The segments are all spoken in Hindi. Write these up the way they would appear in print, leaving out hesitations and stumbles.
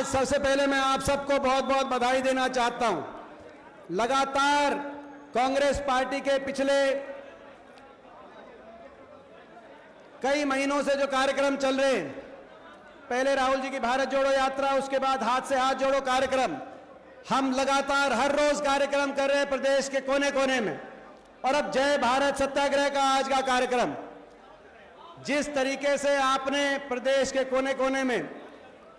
आज सबसे पहले मैं आप सबको बहुत बहुत बधाई देना चाहता हूं। लगातार कांग्रेस पार्टी के पिछले कई महीनों से जो कार्यक्रम चल रहे हैं, पहले राहुल जी की भारत जोड़ो यात्रा, उसके बाद हाथ से हाथ जोड़ो कार्यक्रम, हम लगातार हर रोज कार्यक्रम कर रहे हैं प्रदेश के कोने कोने में। और अब जय भारत सत्याग्रह का आज का कार्यक्रम, जिस तरीके से आपने प्रदेश के कोने कोने में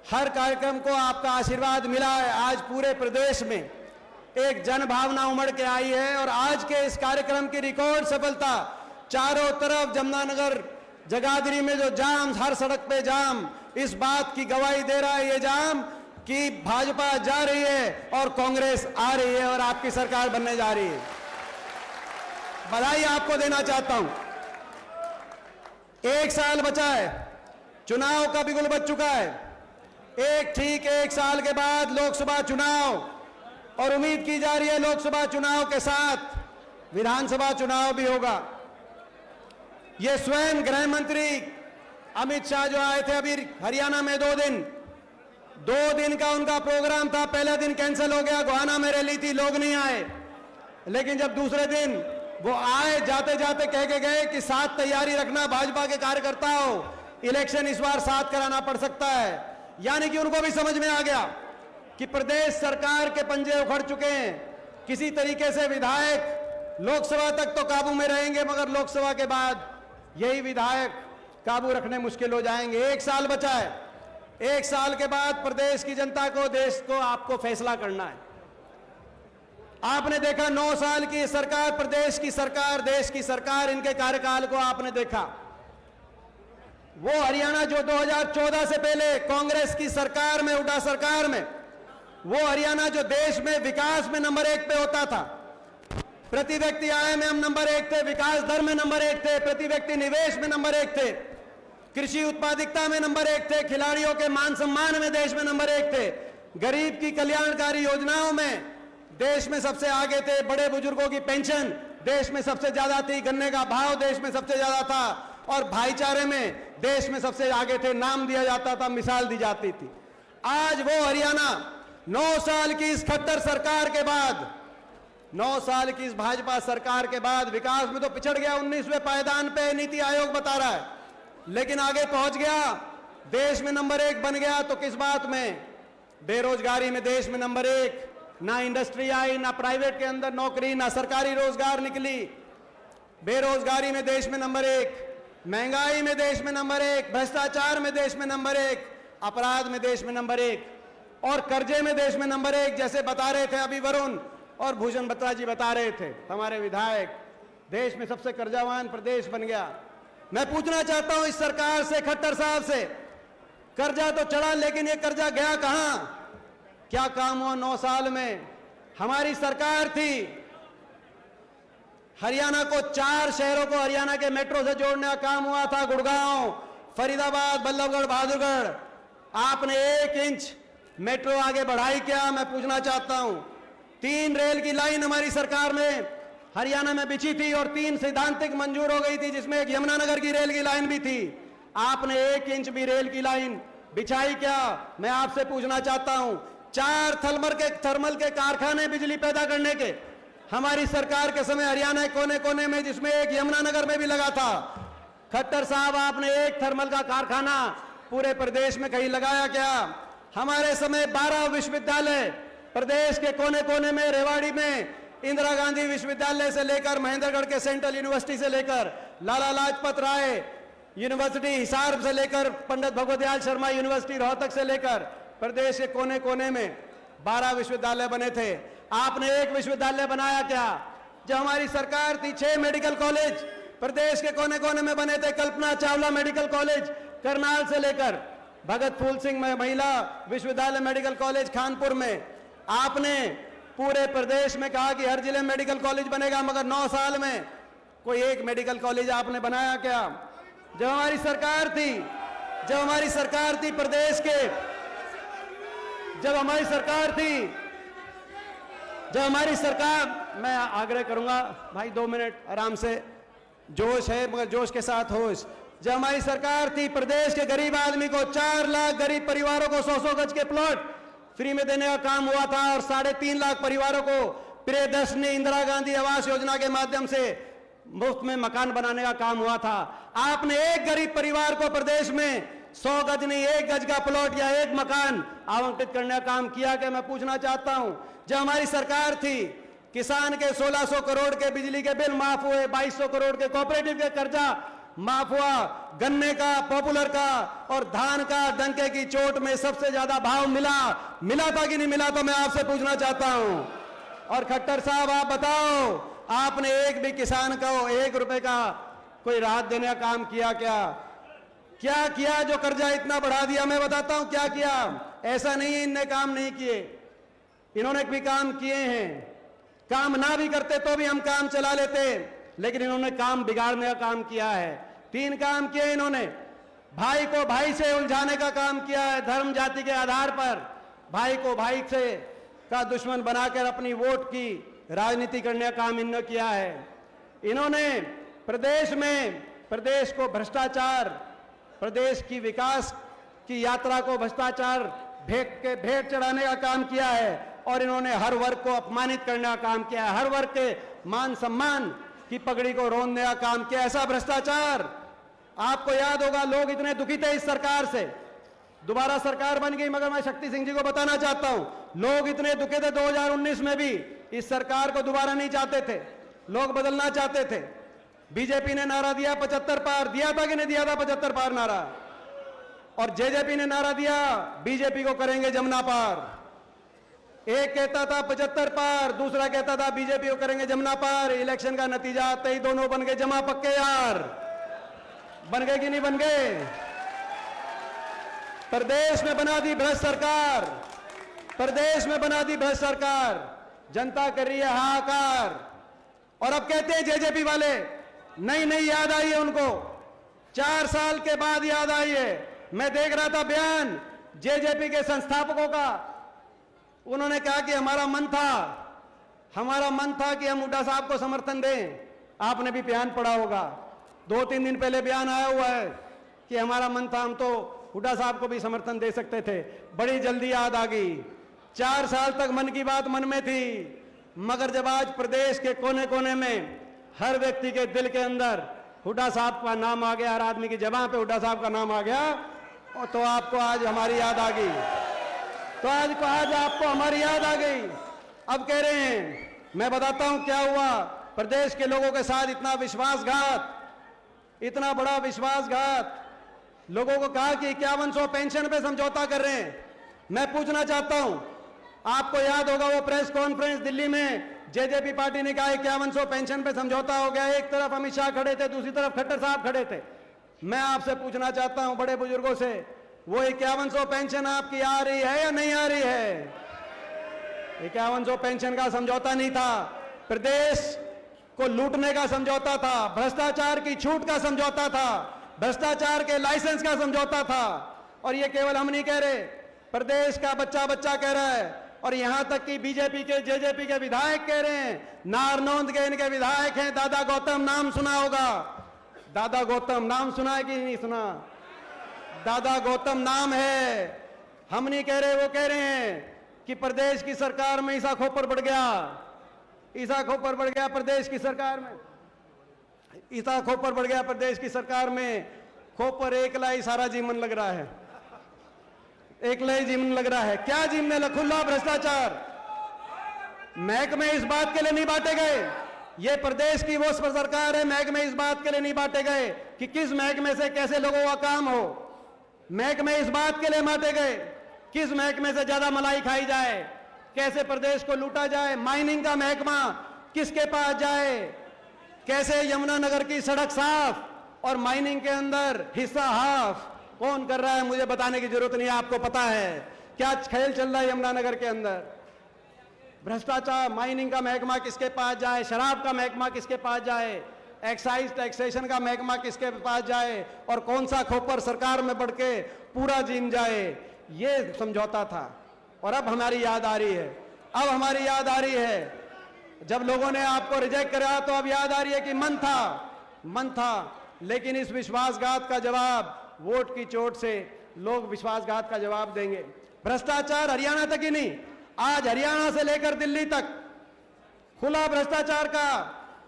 हर कार्यक्रम को आपका आशीर्वाद मिला है, आज पूरे प्रदेश में एक जन भावना उमड़ के आई है। और आज के इस कार्यक्रम की रिकॉर्ड सफलता, चारों तरफ जमुनानगर जगाधरी में जो जाम, हर सड़क पे जाम, इस बात की गवाही दे रहा है ये जाम कि भाजपा जा रही है और कांग्रेस आ रही है और आपकी सरकार बनने जा रही है। बधाई आपको देना चाहता हूं। 1 साल बचा है, चुनाव का बिगुल बज चुका है। ठीक 1 साल के बाद लोकसभा चुनाव, और उम्मीद की जा रही है लोकसभा चुनाव के साथ विधानसभा चुनाव भी होगा। ये स्वयं गृह मंत्री अमित शाह जो आए थे अभी हरियाणा में 2 दिन का उनका प्रोग्राम था। पहला दिन कैंसिल हो गया, गोहाना में रैली थी, लोग नहीं आए। लेकिन जब दूसरे दिन वो आए, जाते जाते कह के गए कि साथ तैयारी रखना भाजपा के कार्यकर्ताओं, इलेक्शन इस बार साथ कराना पड़ सकता है। यानी कि उनको भी समझ में आ गया कि प्रदेश सरकार के पंजे उखड़ चुके हैं। किसी तरीके से विधायक लोकसभा तक तो काबू में रहेंगे, मगर लोकसभा के बाद यही विधायक काबू रखने मुश्किल हो जाएंगे। 1 साल बचा है। 1 साल के बाद प्रदेश की जनता को, देश को, आपको फैसला करना है। आपने देखा 9 साल की सरकार, प्रदेश की सरकार, देश की सरकार, इनके कार्यकाल को आपने देखा। वो हरियाणा जो 2014 से पहले कांग्रेस की सरकार में, हुड्डा सरकार में, वो हरियाणा जो देश में विकास में नंबर 1 पे होता था, प्रति व्यक्ति आय में हम नंबर 1 थे, विकास दर में नंबर 1 थे, प्रति व्यक्ति निवेश में नंबर 1 थे, कृषि उत्पादकता में नंबर 1 थे, खिलाड़ियों के मान सम्मान में देश में नंबर 1 थे, गरीब की कल्याणकारी योजनाओं में देश में सबसे आगे थे, बड़े बुजुर्गों की पेंशन देश में सबसे ज्यादा थी, गन्ने का भाव देश में सबसे ज्यादा था, और भाईचारे में देश में सबसे आगे थे। नाम दिया जाता था, मिसाल दी जाती थी। आज वो हरियाणा 9 साल की इस खट्टर सरकार के बाद, 9 साल की इस भाजपा सरकार के बाद विकास में तो पिछड़ गया। 19वें पायदान पे नीति आयोग बता रहा है, लेकिन आगे पहुंच गया, देश में नंबर 1 बन गया। तो किस बात में? बेरोजगारी में देश में नंबर 1, ना इंडस्ट्री आई, ना प्राइवेट के अंदर नौकरी, ना सरकारी रोजगार निकली। बेरोजगारी में देश में नंबर 1, महंगाई में देश में नंबर 1, भ्रष्टाचार में देश में नंबर 1, अपराध में देश में नंबर 1, और कर्जे में देश में नंबर 1। जैसे बता रहे थे अभी वरुण और भूषण बत्रा जी बता रहे थे, हमारे विधायक, देश में सबसे कर्जावान प्रदेश बन गया। मैं पूछना चाहता हूं इस सरकार से, खट्टर साहब से, कर्जा तो चढ़ा, लेकिन ये कर्जा गया कहां? क्या काम हुआ 9 साल में? हमारी सरकार थी, हरियाणा को 4 शहरों को हरियाणा के मेट्रो से जोड़ने का काम हुआ था, गुड़गांव, फरीदाबाद, बल्लभगढ़, बहादुरगढ़। आपने 1 इंच मेट्रो आगे बढ़ाई क्या? मैं पूछना चाहता हूं। 3 रेल की लाइन हमारी सरकार में हरियाणा में बिछी थी और 3 सैद्धांतिक मंजूर हो गई थी, जिसमें एक यमुनानगर की रेल की लाइन भी थी। आपने 1 इंच भी रेल की लाइन बिछाई क्या? मैं आपसे पूछना चाहता हूं। 4 थर्मल के कारखाने बिजली पैदा करने के हमारी सरकार के समय हरियाणा के कोने कोने में, जिसमें एक यमुनानगर में भी लगा था। खट्टर साहब, आपने 1 थर्मल का कारखाना पूरे प्रदेश में कहीं लगाया क्या? हमारे समय 12 विश्वविद्यालय प्रदेश के कोने कोने में, रेवाड़ी में इंदिरा गांधी विश्वविद्यालय से लेकर, महेंद्रगढ़ के सेंट्रल यूनिवर्सिटी से लेकर, लाला लाजपत राय यूनिवर्सिटी हिसार से लेकर, पंडित भगवत दयाल शर्मा यूनिवर्सिटी रोहतक से लेकर, प्रदेश के कोने कोने में 12 विश्वविद्यालय बने थे। आपने 1 विश्वविद्यालय बनाया क्या? जब हमारी सरकार थी 6 मेडिकल कॉलेज प्रदेश के कोने कोने में बने थे। कल्पना चावला मेडिकल कॉलेज करनाल से लेकर, भगत फूल सिंह महिला विश्वविद्यालय मेडिकल कॉलेज खानपुर में। आपने पूरे प्रदेश में कहा कि हर जिले में मेडिकल कॉलेज बनेगा, मगर 9 साल में कोई 1 मेडिकल कॉलेज आपने बनाया क्या? जब हमारी सरकार थी प्रदेश के, जब हमारी सरकार, मैं आग्रह करूंगा भाई 2 मिनट आराम से, जोश है मगर जोश के साथ होश। जब हमारी सरकार थी, प्रदेश के गरीब आदमी को 4 लाख गरीब परिवारों को 100-100 गज के प्लॉट फ्री में देने का काम हुआ था और 3.5 लाख परिवारों को प्रियदर्शनी इंदिरा गांधी आवास योजना के माध्यम से मुफ्त में मकान बनाने का काम हुआ था। आपने एक गरीब परिवार को प्रदेश में 100 गज नहीं 1 गज का प्लॉट या 1 मकान आवंटित करने का काम किया। कि मैं पूछना चाहता हूं, जब हमारी सरकार थी किसान के 1600 करोड़ के बिजली के बिल माफ हुए, 2200 करोड़ के कोऑपरेटिव के कर्जा माफ हुआ, गन्ने का, पॉपुलर का और धान का डंके की चोट में सबसे ज्यादा भाव मिला था कि नहीं मिला? तो मैं आपसे पूछना चाहता हूं। और खट्टर साहब आप बताओ, आपने एक भी किसान को 1 रुपए का कोई राहत देने का काम किया क्या किया? जो कर्जा इतना बढ़ा दिया, मैं बताता हूं क्या किया। ऐसा नहीं है इनने काम नहीं किए, इन्होंने भी काम किए हैं। काम ना भी करते तो भी हम काम चला लेते, लेकिन इन्होंने काम बिगाड़ने का काम किया है। 3 काम किए इन्होंने। भाई को भाई से उलझाने का काम किया है, धर्म जाति के आधार पर भाई को भाई से का दुश्मन बनाकर अपनी वोट की राजनीति करने का काम इन्होंने किया है। इन्होंने प्रदेश को भ्रष्टाचार, प्रदेश की विकास की यात्रा को भ्रष्टाचार भेंट चढ़ाने का काम किया है और इन्होंने हर वर्ग को अपमानित करने का काम किया है, हर वर्ग के मान सम्मान की पगड़ी को रोंदने का काम किया। ऐसा भ्रष्टाचार आपको याद होगा, लोग इतने दुखी थे इस सरकार से। दोबारा सरकार बन गई, मगर मैं शक्ति सिंह जी को बताना चाहता हूं, लोग इतने दुखी थे 2019 में भी इस सरकार को दोबारा नहीं चाहते थे, लोग बदलना चाहते थे। बीजेपी ने नारा दिया 75 पार, दिया था कि नहीं दिया था 75 पार नारा? और जेजेपी ने नारा दिया बीजेपी को करेंगे जमुना पार। एक कहता था 75 पार, दूसरा कहता था बीजेपी को करेंगे जमुना पार। इलेक्शन का नतीजा आते ही दोनों बन गए जमा पक्के यार। बन गए कि नहीं बन गए? प्रदेश में बना दी भ्रष्ट सरकार, प्रदेश में बना दी भ्रष्ट सरकार। जनता कर रही है हाहाकार। और अब कहते हैं जेजेपी वाले, नहीं याद आई है उनको, 4 साल के बाद याद आई है। मैं देख रहा था बयान जेजेपी के संस्थापकों का, उन्होंने कहा कि हमारा मन था कि हम हुड्डा साहब को समर्थन दें। आपने भी बयान पढ़ा होगा, 2-3 दिन पहले बयान आया हुआ है कि हमारा मन था, हम तो हुड्डा साहब को भी समर्थन दे सकते थे। बड़ी जल्दी याद आ गई। 4 साल तक मन की बात मन में थी, मगर जब आज प्रदेश के कोने कोने में हर व्यक्ति के दिल के अंदर हुड्डा साहब का नाम आ गया, हर आदमी की जबान पे हुड्डा साहब का नाम आ गया, तो आपको आज हमारी याद आ गई। तो आज आपको हमारी याद आ गई। अब कह रहे हैं, मैं बताता हूं क्या हुआ प्रदेश के लोगों के साथ। इतना विश्वासघात, इतना बड़ा विश्वासघात। लोगों को कहा कि 5100 पेंशन पे समझौता कर रहे हैं। मैं पूछना चाहता हूं, आपको याद होगा वो प्रेस कॉन्फ्रेंस दिल्ली में, जेजेपी पार्टी ने कहा 5100 पेंशन पे समझौता हो गया। एक तरफ अमित शाह खड़े थे, दूसरी तरफ खट्टर साहब खड़े थे। मैं आपसे पूछना चाहता हूं बड़े बुजुर्गों से, वो 5100 पेंशन आपकी आ रही है या नहीं आ रही है? 5100 पेंशन का समझौता नहीं था, प्रदेश को लूटने का समझौता था, भ्रष्टाचार की छूट का समझौता था, भ्रष्टाचार के लाइसेंस का समझौता था। और ये केवल हम नहीं कह रहे, प्रदेश का बच्चा कह रहा है। और यहां तक कि बीजेपी के जेजेपी के विधायक कह रहे हैं, नारनौंद के इनके विधायक हैं, दादा गौतम नाम सुना होगा। दादा गौतम नाम सुना है कि नहीं सुना? दादा गौतम नाम है। हम नहीं कह रहे, वो कह रहे हैं कि प्रदेश की सरकार में ईसा खोपर बढ़ गया, ईसा खोपर बढ़ गया प्रदेश की सरकार में, ईसा खोपर बढ़ गया प्रदेश की सरकार में। खोपर एक लाई सारा जीवन लग रहा है, एक लाई जीवन लग रहा है। क्या जीवन है? खुला भ्रष्टाचार। महकमे इस बात के लिए नहीं बांटे गए, ये प्रदेश की वो सरकार है, महकमे इस बात के लिए नहीं बांटे गए कि किस महकमे से कैसे लोगों का काम हो। महकमे इस बात के लिए बांटे गए किस महकमे से ज्यादा मलाई खाई जाए, कैसे प्रदेश को लूटा जाए। माइनिंग का महकमा किसके पास जाए, कैसे यमुनानगर की सड़क साफ और माइनिंग के अंदर हिस्सा हाफ, कौन कर रहा है? मुझे बताने की जरूरत नहीं है, आपको पता है क्या खेल चल रहा है यमुनानगर के अंदर। भ्रष्टाचार, माइनिंग का महकमा किसके पास जाए, शराब का महकमा किसके पास जाए, एक्साइज टैक्सेशन का महकमा किसके पास जाए, और कौन सा खोपर सरकार में बढ़ के पूरा जीन जाए, ये समझौता था। और अब हमारी याद आ रही है, अब हमारी याद आ रही है। जब लोगों ने आपको रिजेक्ट करा तो अब याद आ रही है कि मन था। लेकिन इस विश्वासघात का जवाब, वोट की चोट से लोग विश्वासघात का जवाब देंगे। भ्रष्टाचार हरियाणा तक ही नहीं, आज हरियाणा से लेकर दिल्ली तक खुला भ्रष्टाचार का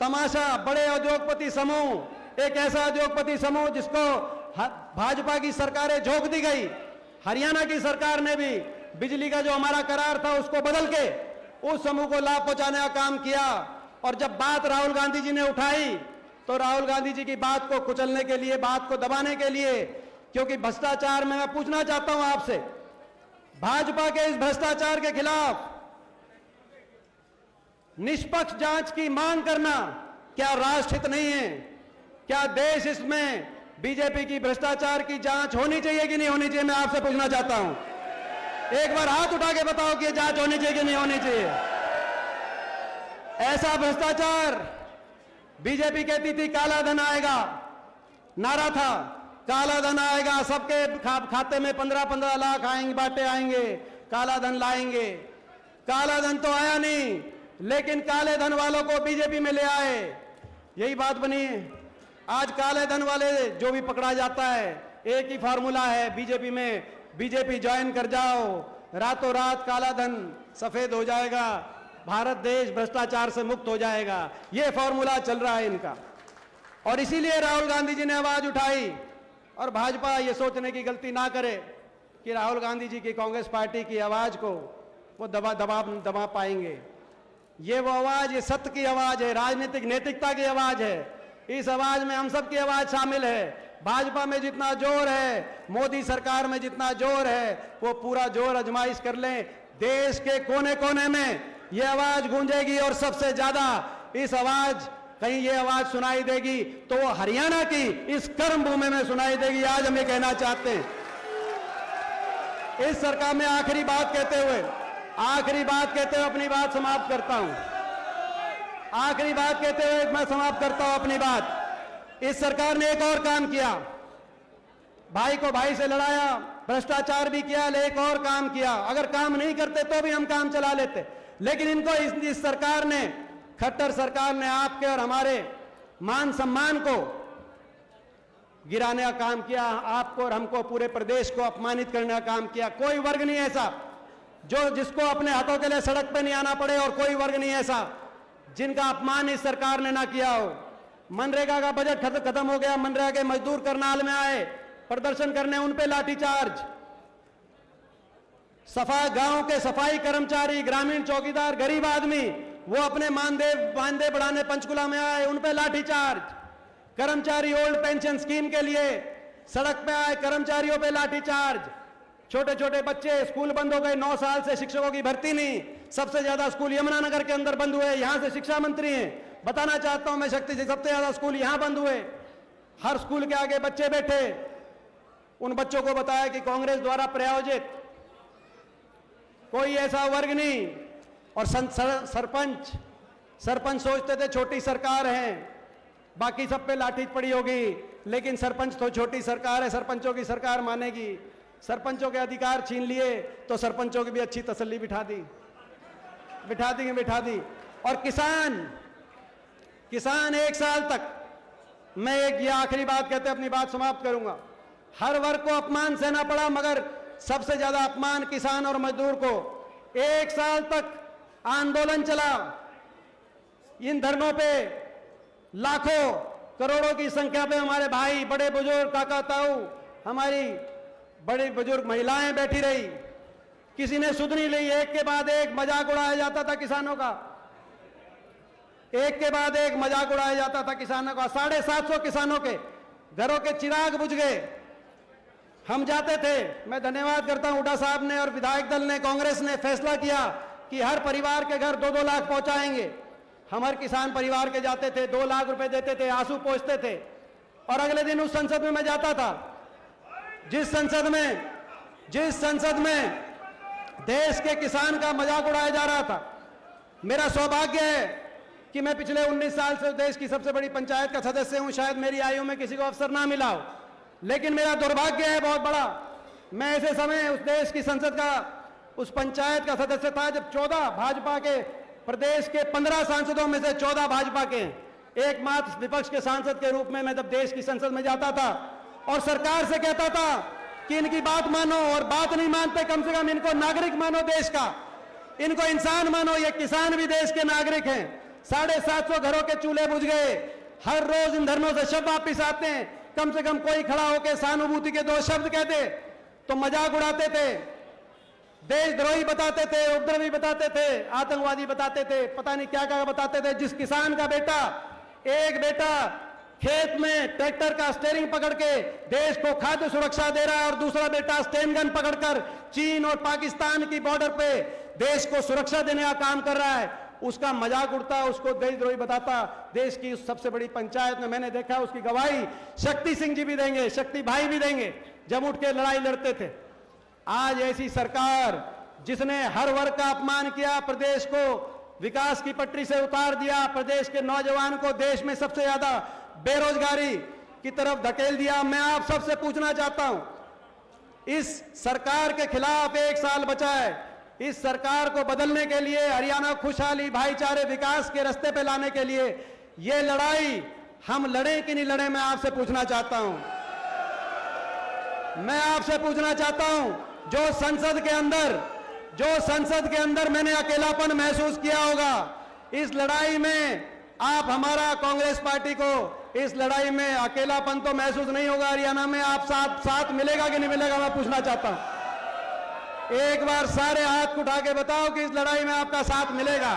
तमाशा। बड़े उद्योगपति समूह, एक ऐसा उद्योगपति समूह जिसको भाजपा की सरकारें झोंक दी गई, हरियाणा की सरकार ने भी बिजली का जो हमारा करार था उसको बदल के उस समूह को लाभ पहुंचाने का काम किया। और जब बात राहुल गांधी जी ने उठाई तो राहुल गांधी जी की बात को कुचलने के लिए, बात को दबाने के लिए, क्योंकि भ्रष्टाचार में मैं पूछना चाहता हूं आपसे, भाजपा के इस भ्रष्टाचार के खिलाफ निष्पक्ष जांच की मांग करना क्या राष्ट्रहित नहीं है? क्या देश इसमें बीजेपी की भ्रष्टाचार की जांच होनी चाहिए कि नहीं होनी चाहिए? मैं आपसे पूछना चाहता हूं, एक बार हाथ उठा के बताओ कि जांच होनी चाहिए कि नहीं होनी चाहिए। ऐसा भ्रष्टाचार, बीजेपी कहती थी काला धन आएगा, नारा था काला धन आएगा, सबके खाते में 15-15 लाख आएंगे, बांटे आएंगे, काला धन लाएंगे। काला धन तो आया नहीं, लेकिन काले धन वालों को बीजेपी में ले आए, यही बात बनी है। आज काले धन वाले जो भी पकड़ा जाता है, एक ही फार्मूला है बीजेपी में, बीजेपी ज्वाइन कर जाओ, रातों रात काला धन सफेद हो जाएगा, भारत देश भ्रष्टाचार से मुक्त हो जाएगा। यह फॉर्मूला चल रहा है इनका। और इसीलिए राहुल गांधी जी ने आवाज उठाई। और भाजपा ये सोचने की गलती ना करे कि राहुल गांधी जी की कांग्रेस पार्टी की आवाज को वो दबा पाएंगे। ये वो आवाज, ये सत्य की आवाज है, राजनीतिक नैतिकता की आवाज है। इस आवाज में हम सब की आवाज शामिल है। भाजपा में जितना जोर है, मोदी सरकार में जितना जोर है, वो पूरा जोर आजमाइश कर लें। देश के कोने कोने में ये आवाज गूंजेगी और सबसे ज्यादा इस आवाज, कहीं ये आवाज सुनाई देगी तो वो हरियाणा की इस कर्म भूमि में सुनाई देगी। आज हम ये कहना चाहते हैं। इस सरकार में आखिरी बात कहते हुए अपनी बात समाप्त करता हूं। आखिरी बात कहते हुए मैं समाप्त करता हूं अपनी बात। इस सरकार ने एक और काम किया, भाई को भाई से लड़ाया, भ्रष्टाचार भी किया, लेकिन एक और काम किया। अगर काम नहीं करते तो भी हम काम चला लेते, लेकिन इनको इस सरकार ने, खट्टर सरकार ने आपके और हमारे मान सम्मान को गिराने का काम किया। आपको और हमको, पूरे प्रदेश को अपमानित करने का काम किया। कोई वर्ग नहीं ऐसा जिसको अपने हाथों के लिए सड़क पे नहीं आना पड़े, और कोई वर्ग नहीं ऐसा जिनका अपमान इस सरकार ने ना किया हो। मनरेगा का बजट खत्म हो गया, मनरेगा के मजदूर करनाल में आए प्रदर्शन करने, उन पे लाठीचार्ज। गांव के सफाई कर्मचारी, ग्रामीण चौकीदार, गरीब आदमी, वो अपने मानदेय बढ़ाने पंचकुला में आए, उन पे लाठीचार्ज। कर्मचारी ओल्ड पेंशन स्कीम के लिए सड़क पे आए, कर्मचारियों पे लाठीचार्ज। छोटे छोटे बच्चे, स्कूल बंद हो गए, 9 साल से शिक्षकों की भर्ती नहीं। सबसे ज्यादा स्कूल यमुनानगर के अंदर बंद हुए, यहां से शिक्षा मंत्री हैं, बताना चाहता हूं मैं शक्ति से, सबसे ज्यादा स्कूल यहां बंद हुए। हर स्कूल के आगे बच्चे बैठे, उन बच्चों को बताया कि कांग्रेस द्वारा प्रायोजित कोई ऐसा वर्ग नहीं। और सरपंच सोचते थे छोटी सरकार है, बाकी सब पे लाठी पड़ी होगी, लेकिन सरपंच तो छोटी सरकार है, सरपंचों की सरकार मानेगी। सरपंचों के अधिकार छीन लिए तो सरपंचों की भी अच्छी तसल्ली बिठा दी। और किसान 1 साल तक, मैं ये आखिरी बात कहते अपनी बात समाप्त करूंगा, हर वर्ग को अपमान सहना पड़ा, मगर सबसे ज्यादा अपमान किसान और मजदूर को। 1 साल तक आंदोलन चला, इन धरनों पे लाखों करोड़ों की संख्या पे हमारे भाई, बड़े बुजुर्ग, काका ताऊ, हमारी बड़ी बुजुर्ग महिलाएं बैठी रही, किसी ने सुध नहीं ली। एक के बाद एक मजाक उड़ाया जाता था किसानों का, 750 किसानों के घरों के चिराग बुझ गए। हम जाते थे, मैं धन्यवाद करता हूं हुड्डा साहब ने और विधायक दल ने, कांग्रेस ने फैसला किया कि हर परिवार के घर 2-2 लाख पहुंचाएंगे। हम हर किसान परिवार के जाते थे, 2 लाख रुपए देते थे, आंसू पोंछते थे। और अगले दिन उस संसद में मैं जाता था जिस संसद में देश के किसान का मजाक उड़ाया जा रहा था। मेरा सौभाग्य है कि मैं पिछले 19 साल से देश की सबसे बड़ी पंचायत का सदस्य हूं। शायद मेरी आयु में किसी को अवसर ना मिला हो, लेकिन मेरा दुर्भाग्य है बहुत बड़ा, मैं ऐसे समय उस देश की संसद का, उस पंचायत का सदस्य था जब 14 भाजपा के, प्रदेश के 15 सांसदों में से 14 भाजपा के, एकमात्र विपक्ष के सांसद के रूप में मैं जब देश की संसद में जाता था और सरकार से कहता था कि इनकी बात मानो, और बात नहीं मानते कम से कम इनको नागरिक मानो देश का, इनको इंसान मानो। ये किसान भी देश के नागरिक हैं। 750 घरों के चूल्हे बुझ गए, हर रोज इन धरनों से शव वापिस आते हैं। कम से कम कोई खड़ा होकर सहानुभूति के 2 शब्द कहते तो मजाक उड़ाते थे, देशद्रोही बताते थे, उपद्रवी बताते थे, आतंकवादी बताते थे, पता नहीं क्या क्या बताते थे। जिस किसान का बेटा, एक बेटा खेत में ट्रैक्टर का स्टीयरिंग पकड़ के देश को खाद्य सुरक्षा दे रहा है और दूसरा बेटा स्टेन गन पकड़कर चीन और पाकिस्तान की बॉर्डर पे देश को सुरक्षा देने का काम कर रहा है, उसका मजाक उड़ता, उसको देशद्रोही बताता। देश की सबसे बड़ी पंचायत में मैंने देखा, उसकी गवाही शक्ति सिंह जी भी देंगे, शक्ति भाई भी देंगे, जब उठ के लड़ाई लड़ते थे। आज ऐसी सरकार जिसने हर वर्ग का अपमान किया, प्रदेश को विकास की पटरी से उतार दिया, प्रदेश के नौजवान को देश में सबसे ज्यादा बेरोजगारी की तरफ धकेल दिया। मैं आप सबसे पूछना चाहता हूं, इस सरकार के खिलाफ 1 साल बचा है। इस सरकार को बदलने के लिए, हरियाणा खुशहाली, भाईचारे, विकास के रास्ते पे लाने के लिए ये लड़ाई हम लड़े कि नहीं लड़े, मैं आपसे पूछना चाहता हूं। मैं आपसे पूछना चाहता हूं, जो संसद के अंदर मैंने अकेलापन महसूस किया होगा, इस लड़ाई में आप हमारा कांग्रेस पार्टी को इस लड़ाई में अकेलापन तो महसूस नहीं होगा। हरियाणा में आप साथ मिलेगा कि नहीं मिलेगा, मैं पूछना चाहता हूं। एक बार सारे हाथ उठा के बताओ कि इस लड़ाई में आपका साथ मिलेगा।